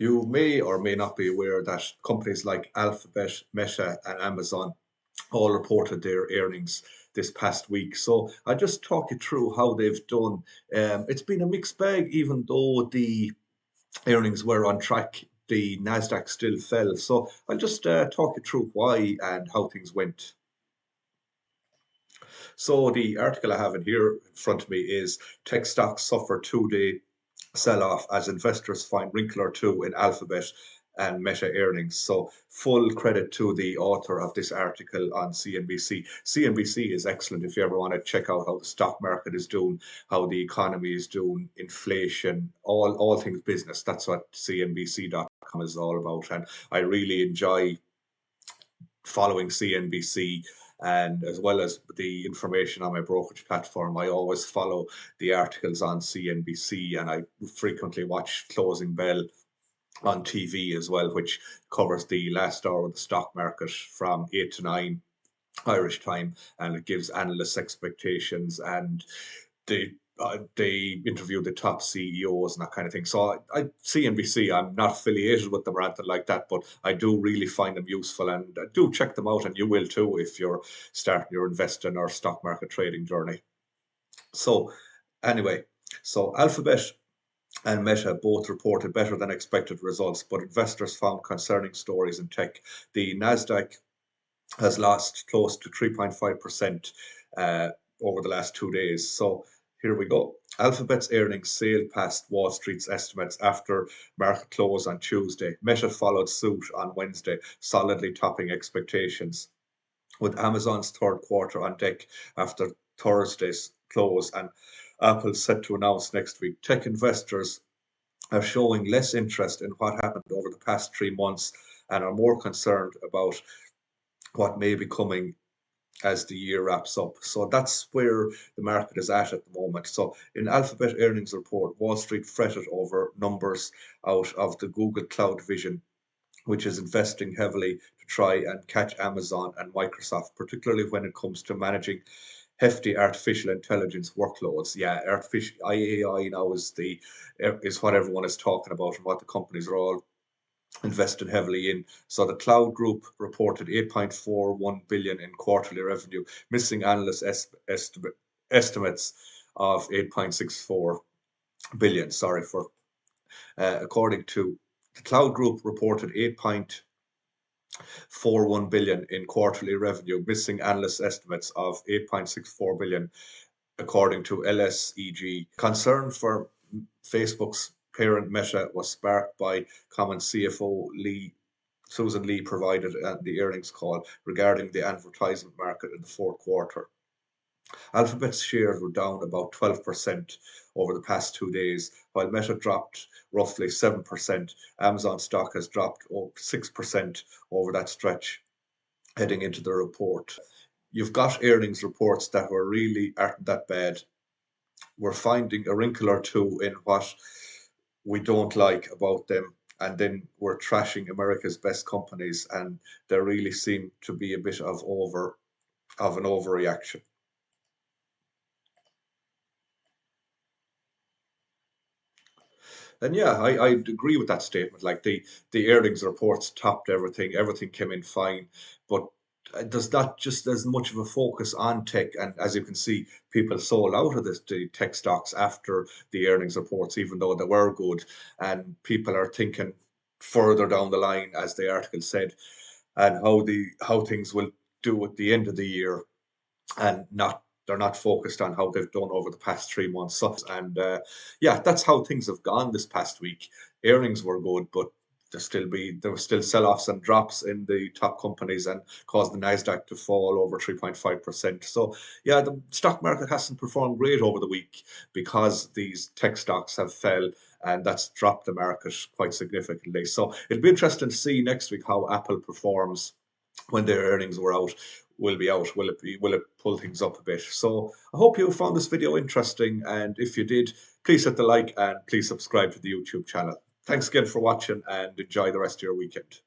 You may or may not be aware that companies like Alphabet, Meta, and Amazon all reported their earnings this past week. So I'll just talk you through how they've done. It's been a mixed bag, even though the earnings were on track. The Nasdaq still fell. So I'll just talk you through why and how things went. So the article I have in here in front of me is tech stocks suffer 2-day sell-off as investors find wrinkle or two in Alphabet and Meta earnings. So full credit to the author of this article on CNBC. CNBC is excellent if you ever want to check out how the stock market is doing, how the economy is doing, inflation, all things business. That's what CNBC.com is all about. And I really enjoy following CNBC, and as well as the information on my brokerage platform, I always follow the articles on CNBC, and I frequently watch Closing Bell on TV as well, which covers the last hour of the stock market from 8 to 9 Irish time, and it gives analysts expectations, and they interview the top CEOs and that kind of thing. So CNBC, I'm not affiliated with them or anything like that, but I do really find them useful, and do check them out, and you will too if you're starting your investing or stock market trading journey. So anyway, so Alphabet and Meta both reported better than expected results, but investors found concerning stories in tech. The Nasdaq has lost close to 3.5% over the last 2 days. So here we go. Alphabet's earnings sailed past Wall Street's estimates after market close on Tuesday. Meta followed suit on Wednesday, solidly topping expectations, with Amazon's third quarter on deck after Thursday's close and Apple set to announce next week. Tech investors are showing less interest in what happened over the past 3 months and are more concerned about what may be coming as the year wraps up. So that's where the market is at the moment. So in Alphabet earnings report, Wall Street fretted over numbers out of the Google Cloud Vision, which is investing heavily to try and catch Amazon and Microsoft, particularly when it comes to managing hefty artificial intelligence workloads. Yeah, artificial AI now is what everyone is talking about and what the companies are all invested heavily in. So the cloud group reported 8.41 billion in quarterly revenue, missing analyst estimates of 8.64 billion. Sorry for according to the cloud group reported 8.41 billion in quarterly revenue, missing analyst estimates of 8.64 billion, according to LSEG. Concern for Facebook's parent Meta was sparked by comment CFO Susan Lee provided at the earnings call regarding the advertisement market in the fourth quarter. Alphabet's shares were down about 12% over the past 2 days, while Meta dropped roughly 7%. Amazon stock has dropped over 6% over that stretch heading into the report. You've got earnings reports that aren't that bad. We're finding a wrinkle or two in what we don't like about them, and then we're trashing America's best companies, and there really seem to be a bit of an overreaction. And yeah, I'd agree with that statement. Like the earnings reports topped everything, everything came in fine, but there's not just as much of a focus on tech. And as you can see, people sold out of the tech stocks after the earnings reports, even though they were good. And people are thinking further down the line, as the article said, and how things will do at the end of the year, and not they're not focused on how they've done over the past 3 months. So, and yeah, that's how things have gone this past week. Earnings were good, but there were still sell-offs and drops in the top companies, and caused the Nasdaq to fall over 3.5%. So yeah, the stock market hasn't performed great over the week because these tech stocks have fell, and that's dropped the market quite significantly. So it'll be interesting to see next week how Apple performs when their earnings will be out. Will it pull things up a bit? So I hope you found this video interesting, and if you did, please hit the like and please subscribe to the YouTube channel. Thanks again for watching, and enjoy the rest of your weekend.